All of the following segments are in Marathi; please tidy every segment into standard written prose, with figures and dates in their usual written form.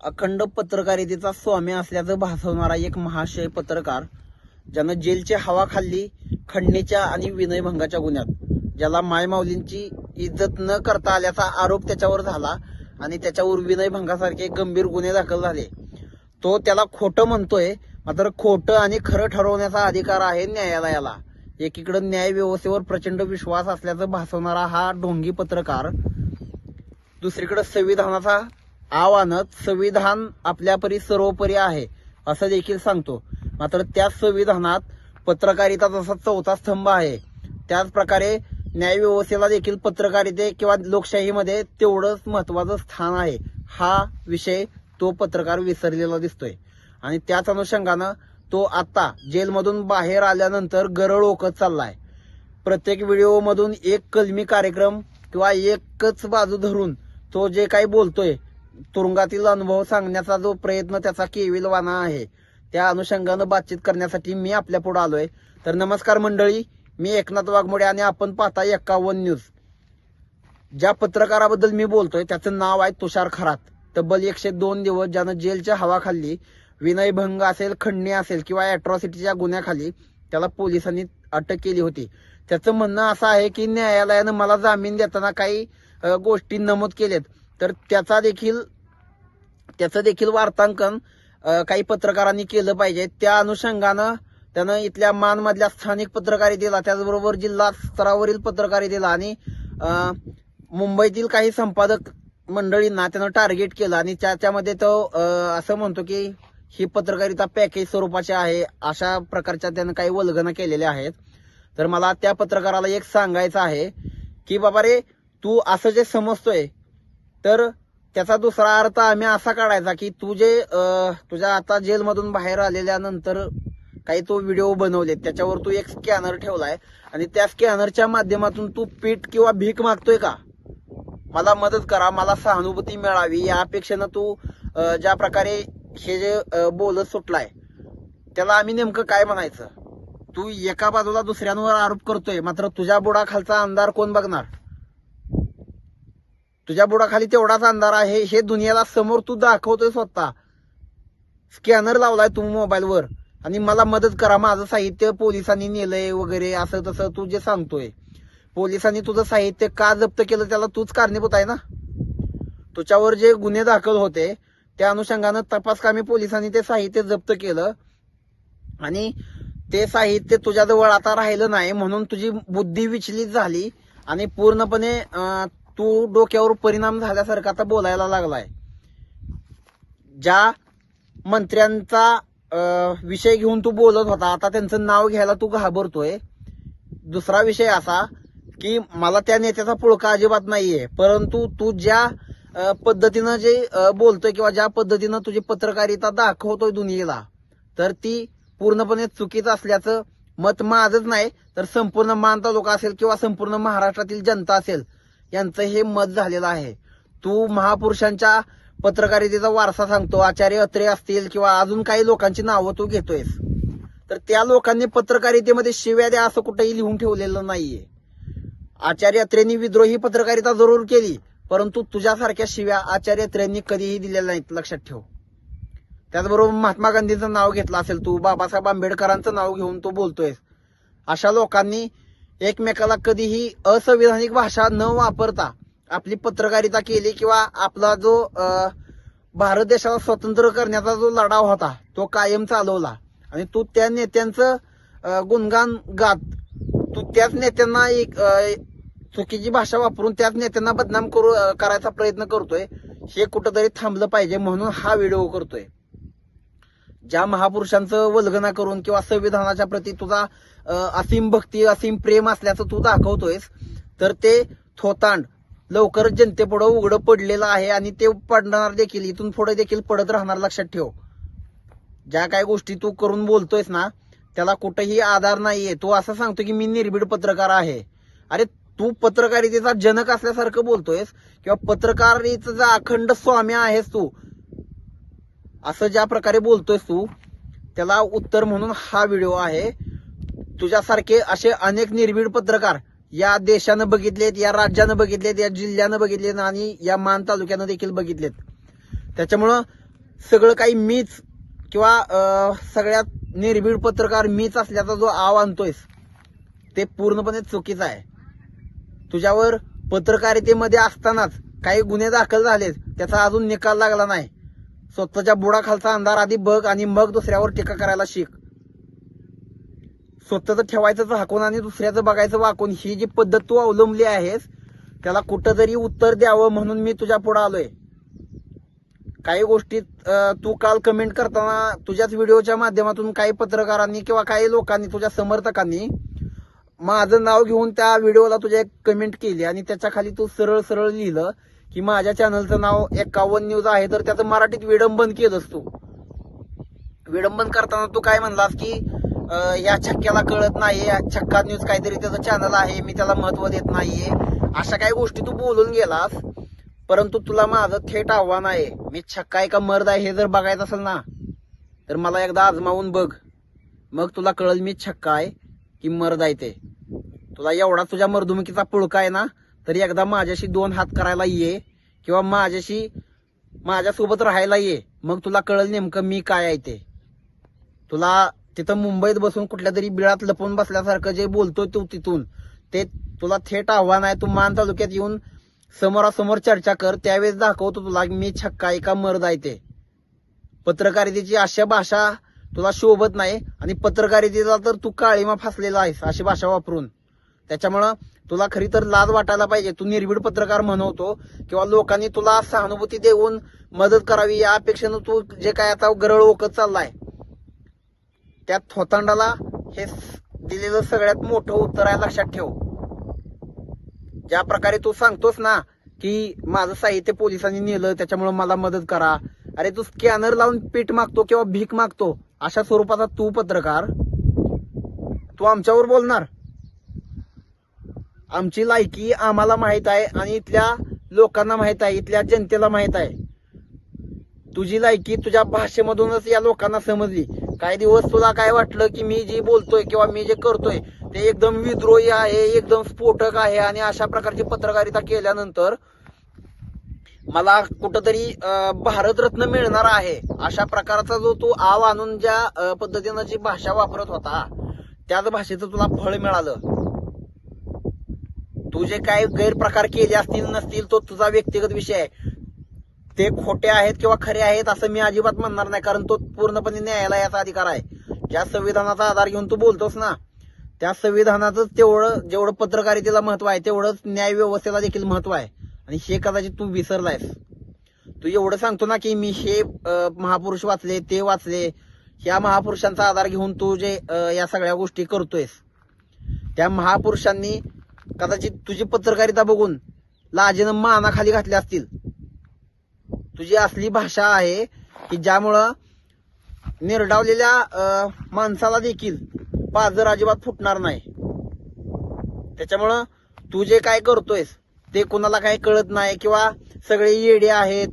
अखंड पत्रकारितेचा स्वामी असल्याचं भासवणारा एक महाशय पत्रकार, ज्यानं जेलची हवा खाल्ली खंडणीच्या आणि विनयभंगाच्या गुन्ह्यात, ज्याला मायमाऊलींची इज्जत न करता आल्याचा आरोप त्याच्यावर झाला आणि त्याच्यावर विनयभंगासारखे गंभीर गुन्हे दाखल झाले. तो त्याला खोटं म्हणतोय, मात्र खोटं आणि खरं ठरवण्याचा अधिकार आहे न्यायालयाला. एकीकडे न्याय व्यवस्थेवर प्रचंड विश्वास असल्याचं भासवणारा हा ढोंगी पत्रकार, दुसरीकडे संविधानाचा आव्हानत संविधान आपल्यापरी सर्वोपरी आहे असं देखील सांगतो. मात्र त्याच संविधानात पत्रकारिता जसा चौथा स्तंभ आहे, त्याच प्रकारे न्याय व्यवस्थेला देखील पत्रकारिते किंवा लोकशाहीमध्ये तेवढंच महत्वाचं स्थान आहे. हा विषय तो पत्रकार विसरलेला दिसतोय आणि त्याच अनुषंगानं तो आता जेलमधून बाहेर आल्यानंतर गरळ ओकत चाललाय. प्रत्येक व्हिडिओमधून एक कलमी कार्यक्रम किंवा एकच बाजू धरून तो जे काही बोलतोय, तुरुंगातील अनुभव सांगण्याचा जो प्रयत्न त्याचा केविलवाणा आहे, त्या अनुषंगानं बातचीत करण्यासाठी मी आपल्या पुढे आलोय. तर नमस्कार मंडळी, मी एकनाथ वाघमोडे आणि आपण पाहता 51 न्यूज. ज्या पत्रकाराबद्दल मी बोलतोय त्याचं नाव आहे तुषार खरात. तब्बल 102 दिवस ज्यानं जेलच्या हवा खाल्ली, विनयभंग असेल, खंडणी असेल किंवा अॅट्रॉसिटीच्या गुन्ह्याखाली त्याला पोलिसांनी अटक केली होती. त्याचं म्हणणं असं आहे की न्यायालयानं मला जामीन देताना काही गोष्टी नमूद केलेत, तर त्याचं देखील वार्तांकन काही पत्रकारांनी केलं पाहिजे. त्या अनुषंगानं त्यानं इथल्या मानमधल्या स्थानिक पत्रकारितेला, त्याचबरोबर जिल्हा स्तरावरील पत्रकारितेला आणि मुंबईतील काही संपादक मंडळींना त्यानं टार्गेट केलं आणि त्याच्यामध्ये तो असं म्हणतो की ही पत्रकारिता पॅकेज स्वरूपाची आहे, अशा प्रकारच्या त्यानं काही वल्गना केलेल्या आहेत. तर मला त्या पत्रकाराला एक सांगायचं आहे की बाबा रे, तू असं जे समजतोय तर त्याचा दुसरा अर्थ आम्ही असा काढायचा की तुझ्या आता जेलमधून बाहेर आलेल्यानंतर काही तो व्हिडिओ बनवले, त्याच्यावर तू एक स्कॅनर ठेवलाय आणि त्या स्कॅनरच्या माध्यमातून तू पीठ किंवा भीक मागतोय का, मला मदत करा, मला सहानुभूती मिळावी, या अपेक्षेनं तू ज्या प्रकारे हे जे बोलत सुटलाय त्याला आम्ही नेमकं काय म्हणायचं. तू एका बाजूला दुसऱ्यांवर आरोप करतोय, मात्र तुझ्या बुडाखालचा अंधार कोण बघणार. तुझ्या बुडाखाली तेवढाच अंधार आहे हे दुनियाला समोर तू दाखवतोय स्वतः. स्कॅनर लावलाय तू मोबाईलवर आणि मला मदत करा, माझं साहित्य पोलिसांनी नेलंय वगैरे असं तसं तू जे सांगतोय. पोलिसांनी तुझं साहित्य का जप्त केलं त्याला तूच कारणीभूत आहे ना. तुझ्यावर जे गुन्हे दाखल होते त्या अनुषंगानं तपासकामी पोलिसांनी ते साहित्य जप्त केलं आणि ते साहित्य तुझ्याजवळ आता राहिलं नाही, म्हणून तुझी बुद्धी विचलित झाली आणि पूर्णपणे तू डोक्यावर परिणाम झाल्यासारखा आता बोलायला लागलाय. ज्या मंत्र्यांचा विषय घेऊन तू बोलत होता, आता त्यांचं नाव घ्यायला तू घाबरतोय. दुसरा विषय असा की मला त्या नेत्याचा पुळका अजिबात नाहीये, परंतु तू ज्या पद्धतीनं जे बोलतोय किंवा ज्या पद्धतीनं तुझी पत्रकारिता दाखवतोय दुनियेला, तर ती पूर्णपणे चुकीचं असल्याचं मत माझंच नाही तर संपूर्ण मान तालुका असेल किंवा संपूर्ण महाराष्ट्रातील जनता असेल यांचं हे मत झालेलं आहे. तू महापुरुषांच्या पत्रकारितेचा वारसा सांगतो, आचार्य अत्रे असतील किंवा अजून काही लोकांची नावं तू घेतोयस, तर त्या लोकांनी पत्रकारितेमध्ये शिव्या द्या असं कुठेही लिहून ठेवलेलं नाहीये. आचार्य अत्रेंनी विद्रोही पत्रकारिता जरूर केली, परंतु तुझ्यासारख्या शिव्या आचार्य अत्रेंनी कधीही दिलेल्या नाहीत, लक्षात ठेव. त्याचबरोबर महात्मा गांधींचं नाव घेतलं असेल तू, बाबासाहेब आंबेडकरांचं नाव घेऊन तू बोलतोयस. अशा लोकांनी एकमेकाला कधीही असंविधानिक भाषा न वापरता आपली पत्रकारिता केली किंवा आपला जो भारत देशाला स्वतंत्र करण्याचा जो लढा होता तो कायम चालवला. आणि तू त्या नेत्यांचं गुणगान गात तू त्याच नेत्यांना एक चुकीची भाषा वापरून त्याच नेत्यांना बदनाम करायचा प्रयत्न करतोय. हे कुठंतरी थांबलं पाहिजे, म्हणून हा व्हिडिओ करतोय. ज्या महापुरुषांचं वल्गना करून किंवा संविधानाच्या प्रती तुझा असीम भक्ती, असीम प्रेम असल्याचं तू दाखवतोयस, तर ते थोतांड लवकरच जनतेपुढं उघडं पडलेलं आहे आणि ते पडणार देखील, इथून पुढे देखील पडत राहणार, लक्षात ठेव. ज्या काही गोष्टी तू करून बोलतोयस ना त्याला कुठेही आधार नाहीये. तू असं सांगतो की मी निर्भीड पत्रकार आहे. अरे तू पत्रकारितेचा जनक असल्यासारखं बोलतोयस किंवा पत्रकारितेचा अखंड स्वामी आहेस तू, असं ज्या प्रकारे बोलतोयस तू, त्याला उत्तर म्हणून हा व्हिडिओ आहे. तुझ्यासारखे असे अनेक निर्भीड पत्रकार या देशानं बघितलेत, या राज्यानं बघितलेत, या जिल्ह्यानं बघितलेत आणि या मान तालुक्यानं देखील बघितलेत. त्याच्यामुळं सगळं काही मीच किंवा सगळ्यात निर्भीड पत्रकार मीच असल्याचा जो आव आणतोयस ते पूर्णपणे चुकीचं आहे. तुझ्यावर पत्रकारितेमध्ये असतानाच काही गुन्हे दाखल झालेत, त्याचा अजून निकाल लागला नाही. स्वतःच्या बुडाखालचा अंधार आधी बघ आणि मग दुसऱ्यावर टीका करायला शिक. स्वतःच ठेवायचं झाकून आणि दुसऱ्याचं बघायचं वाकून ही जी पद्धत तू अवलंबली आहेस त्याला कुठंतरी उत्तर द्यावं म्हणून मी तुझ्या पुढे आलोय. काही गोष्टीत तू काल कमेंट करताना तुझ्याच व्हिडिओच्या माध्यमातून काही पत्रकारांनी किंवा काही लोकांनी तुझ्या समर्थकांनी माझं नाव घेऊन त्या व्हिडिओला तुझ्या एक कमेंट केली आणि त्याच्या खाली तू सरळ सरळ लिहिलं की माझ्या चॅनलचं नाव 51 न्यूज आहे, तर त्याचं मराठीत विडंबन केलंस तू. विडंबन करताना तू काय म्हणलास की या छक्क्याला कळत नाही, छक्का न्यूज काहीतरी त्याचं चॅनल आहे, मी त्याला महत्व देत नाहीये, अशा काही गोष्टी तू बोलून गेलास. परंतु तुला माझं थेट आव्हान आहे, मी छक्का आहे का मर्द आहे हे जर बघायचं असेल ना तर मला एकदा आजमावून बघ, मग तुला कळल मी छक्का आहे की मर्द आहे ते. तुला एवढा तुझ्या मर्दुमकीचा पुळका आहे ना तरी एकदा माझ्याशी 2 हात करायला ये किंवा माझ्यासोबत राहायला ये, मग तुला कळल नेमकं मी काय आहे ते. तुला तिथं मुंबईत बसून कुठल्या तरी बिळात लपून बसल्यासारखं जे बोलतोय तू तिथून, ते तुला थेट आव्हान आहे. तू मान तालुक्यात येऊन समोरासमोर चर्चा कर, त्यावेळेस दाखवतो तुला मी छक्का आहे का मर्द आहे ते. पत्रकारितेची अशा भाषा तुला शोभत नाही आणि पत्रकारितेला तर तू काळीमा फासलेला आहेस अशी भाषा वापरून. त्याच्यामुळं तुला खरी तर लाज वाटायला पाहिजे. तू निर्भीड पत्रकार म्हणवतो किंवा लोकांनी तुला सहानुभूती देऊन मदत करावी या अपेक्षेनं तू जे काय आता गरळ ओकत चाललाय, त्या थोतांडाला हे दिलेलं सगळ्यात मोठं उत्तर आहे, लक्षात ठेव. ज्या प्रकारे तू सांगतोस ना की माझं साहित्य पोलिसांनी नेलं त्याच्यामुळे मला मदत करा, अरे तू स्कॅनर लावून पीठ मागतो किंवा भीक मागतो अशा स्वरूपाचा तू पत्रकार, तू आमच्यावर बोलणार? आमची लायकी आम्हाला माहित आहे आणि इथल्या लोकांना माहित आहे, इथल्या जनतेला माहित आहे. तुझी लायकी तुझ्या भाषेमधूनच या लोकांना समजली. काही दिवस तुला काय वाटलं की मी जे बोलतोय किंवा मी जे करतोय ते एकदम विद्रोही आहे, एकदम स्फोटक आहे आणि अशा प्रकारची पत्रकारिता केल्यानंतर मला कुठंतरी भारतरत्न मिळणार आहे अशा प्रकारचा जो तू आव आणून ज्या पद्धतीनं जी भाषा वापरत होता त्याच भाषेचं तुला फळ मिळालं. तू जे काय गैरप्रकार केले असतील नसतील तो तुझा व्यक्तिगत विषय आहे. ते खोटे आहेत किंवा खरे आहेत असं मी अजिबात म्हणणार नाही, कारण तो पूर्णपणे न्यायालयाचा अधिकार आहे. ज्या संविधानाचा आधार घेऊन तू बोलतोस ना त्या संविधानाचं जेवढं पत्रकारितेला महत्व आहे तेवढंच न्याय व्यवस्थेला देखील महत्व आहे आणि हे कदाचित तू विसरलायस. तू एवढं सांगतो ना की मी हे महापुरुष वाचले ते वाचले, ह्या महापुरुषांचा आधार घेऊन तू जे या सगळ्या गोष्टी करतोयस, त्या महापुरुषांनी कदाचित तुझी पत्रकारिता बघून लाजेनं मानाखाली घातल्या असतील. तुझी असली भाषा आहे की ज्यामुळं निर्डावलेल्या माणसाला देखील पाजर अजिबात फुटणार नाही. त्याच्यामुळं तू जे काय करतोयस ते कुणाला काही कळत नाही किंवा सगळे येडे आहेत,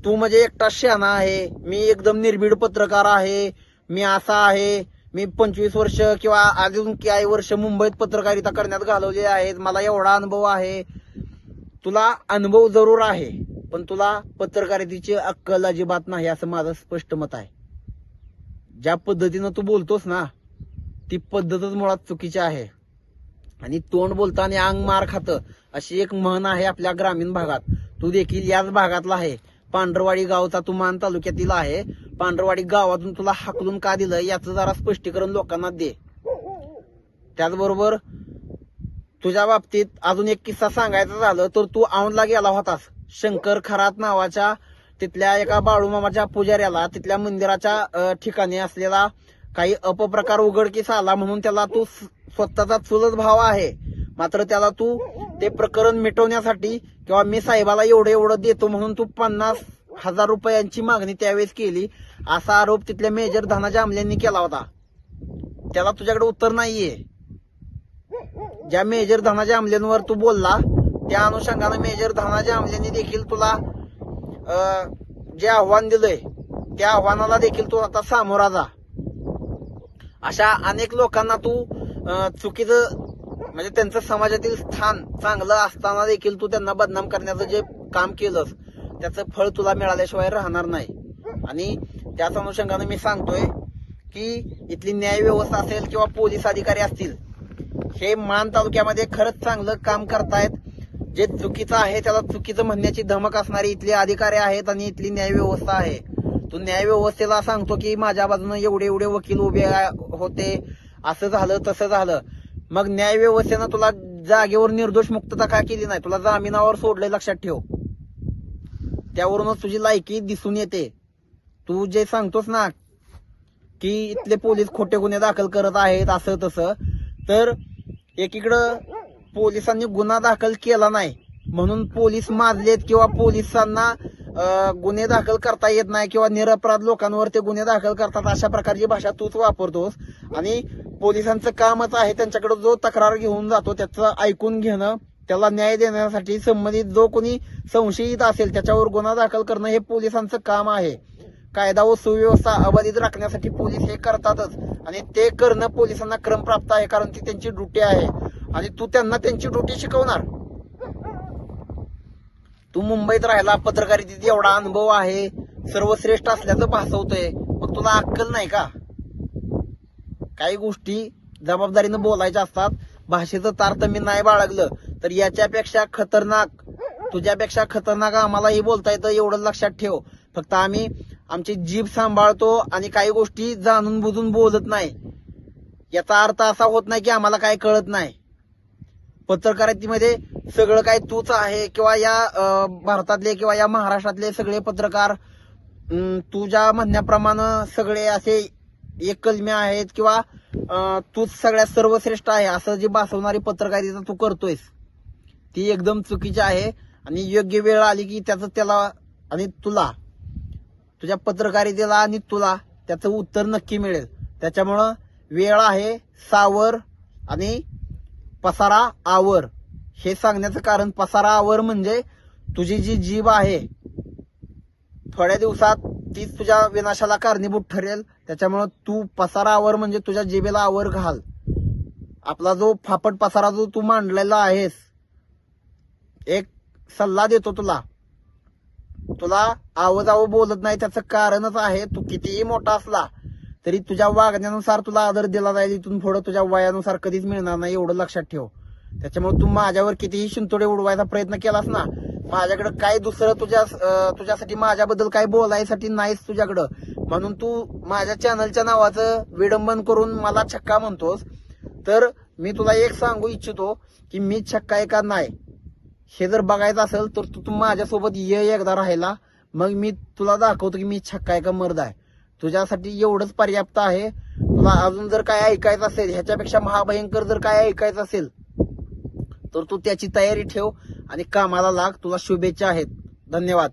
तू म्हणजे एकटा शहाणा आहे, मी एकदम निर्भीड पत्रकार आहे, मी असा आहे, मी 25 वर्ष किंवा अजून काही वर्ष मुंबईत पत्रकारिता करण्यात घालवले आहेत, मला एवढा अनुभव आहे. तुला अनुभव जरूर आहे पण तुला पत्रकारितेची अक्कल अजिबात नाही असं माझं स्पष्ट मत आहे. ज्या पद्धतीनं तू बोलतोस ना ती पद्धतच मुळात चुकीची आहे आणि तोंड बोलताना अंग मार खातं अशी एक म्हण आहे आपल्या ग्रामीण भागात. तू देखील याच भागातला आहे. पांढरवाडी गावचा तू मान तालुक्यातील आहे. पांढरवाडी गावातून तुला हाकलून का दिलं याचं जरा स्पष्टीकरण लोकांना दे. त्याचबरोबर तुझ्या बाबतीत अजून एक किस्सा सांगायचा झालं तर तू औंधला गेला होतास. शंकर खरात नावाच्या तिथल्या एका बाळूमामाच्या पुजाऱ्याला तिथल्या मंदिराच्या ठिकाणी असलेला काही अपप्रकार उघडकीस आला म्हणून त्याला तू स्वतःचा चुलत भाव आहे मात्र त्याला तू ते प्रकरण मिटवण्यासाठी किंवा मी साहेबाला एवढं देतो म्हणून तू 50,000 रुपयांची मागणी त्यावेळेस केली असा आरोप तिथल्या मेजर धनाजी आमल्यांनी केला होता. त्याला तुझ्याकडे उत्तर नाहीये. ज्या मेजर धनाजी आमल्यांवर तू बोलला त्या अनुषंगाने मेजर धनाजी आमल्यांनी देखील तुला जे आव्हान दिलंय त्या आव्हानाला देखील तू आता सामोरा जा. अशा अनेक लोकांना तू चुकीचं म्हणजे त्यांचं समाजातील स्थान चांगलं असताना देखील तू त्यांना बदनाम करण्याचं जे काम केलंस त्याचं फळ तुला मिळाल्याशिवाय राहणार नाही. आणि त्याच अनुषंगाने मी सांगतोय की इथली न्याय व्यवस्था असेल किंवा पोलीस अधिकारी असतील, हे मान तालुक्यामध्ये खरंच चांगलं काम करतायत. जे चुकीचं आहे त्याला चुकीचं म्हणण्याची धमक असणारी इथले अधिकारी आहेत आणि इथली न्याय व्यवस्था आहे. तो न्याय व्यवस्थेला सांगतो की माझ्या बाजूनं एवढे एवढे वकील उभे होते, असं झालं तसं झालं. मग न्याय व्यवस्थेनं तुला जागेवर निर्दोष मुक्तता का केली नाही? तुला जामिनावर सोडलंय, लक्षात ठेव. त्यावरूनच तुझी लायकी दिसून येते. तू जे सांगतोस ना की इथले पोलीस खोटे गुन्हे दाखल करत आहेत असं तसं, तर एकीकडं पोलिसांनी गुन्हा दाखल केला नाही म्हणून पोलीस माजलेत किंवा पोलिसांना गुन्हे दाखल करता येत नाही किंवा निरपराध लोकांवर ते गुन्हे दाखल करतात, अशा प्रकारची भाषा तूच वापरतोस. आणि पोलिसांचं कामच आहे त्यांच्याकडे जो तक्रार घेऊन जातो त्याचं ऐकून घेणं, त्याला न्याय देण्यासाठी संबंधित जो कोणी संशयित असेल त्याच्यावर गुन्हा दाखल करणं हे पोलिसांचं काम आहे. कायदा व सुव्यवस्था अबाधित राखण्यासाठी पोलीस हे करतातच आणि ते करणं पोलिसांना क्रमप्राप्त आहे, कारण ती त्यांची ड्युटी आहे. आणि तू त्यांना त्यांची ड्युटी शिकवणार? तू मुंबईत राहिला, पत्रकारितेत एवढा अनुभव आहे, सर्वश्रेष्ठ असल्याचं भासवतोय, मग तुला अक्कल नाही का? काही गोष्टी जबाबदारीनं बोलायच्या असतात. भाषेचं तारतम्य नाही बाळगलं तर याच्यापेक्षा खतरनाक, तुझ्यापेक्षा खतरनाक आम्हालाही बोलता येतं, एवढं लक्षात ठेव. फक्त आम्ही आमची जीभ सांभाळतो आणि काही गोष्टी जाणून बुजून बोलत नाही. याचा अर्थ असा होत नाही की आम्हाला काय कळत नाही. पत्रकारितेमध्ये सगळं काय तूच आहे किंवा या भारतातले किंवा या महाराष्ट्रातले सगळे पत्रकार तुझ्या म्हणण्याप्रमाणे सगळे असे एककलमे आहेत किंवा तूच सगळ्यात सर्वश्रेष्ठ आहे असं जी भासवणारी पत्रकारिता तू करतोयस ती एकदम चुकीची आहे. आणि योग्य वेळ आली की त्याला आणि तुला, तुझ्या पत्रकारितेला आणि तुला त्याचं उत्तर नक्की मिळेल. त्याच्यामुळं वेळ आहे, सावर आणि पसारा आवर. हे सांगण्याचं कारण, पसारा आवर म्हणजे तुझी जी जीभ आहे थोड्या दिवसात तीच तुझ्या विनाशाला कारणीभूत ठरेल. त्याच्यामुळं तू पसारा आवर म्हणजे तुझ्या जिभेला आवर घाल. आपला जो फापट पसारा जो तू मांडलेला आहेस, एक सल्ला देतो तुला, तुला आवाजावं बोलत नाही त्याचं कारणच आहे, तू कितीही मोठा असला तरी तुझ्या वागण्यानुसार तुला आदर दिला जाईल. इथून पुढे तुझ्या वयानुसार कधीच मिळणार नाही, एवढं लक्षात ठेव. त्याच्यामुळे तू माझ्यावर कितीही शिंतोडे उडवायचा प्रयत्न केलास ना, माझ्याकडे काय दुसरं तुझ्यासाठी माझ्याबद्दल काय बोलायसाठी नाहीच तुझ्याकडं, म्हणून तू माझ्या चॅनलच्या नावाचं विडंबन करून मला छक्का म्हणतोस. तर मी तुला एक सांगू इच्छितो की मी छक्का आहे का नाही हे जर बघायचं असेल तर तू माझ्यासोबत ये एकदा राहायला, मग मी तुला दाखवतो की मी छक्का आहे का मर्द आहे. तुझ्यासाठी एवढंच पर्याप्त आहे. तुला अजून जर काय ऐकायचं असेल, ह्याच्यापेक्षा महाभयंकर जर काय ऐकायचं असेल तर तू त्याची तयारी ठेव आणि कामाला लाग. तुला शुभेच्छा आहेत. धन्यवाद.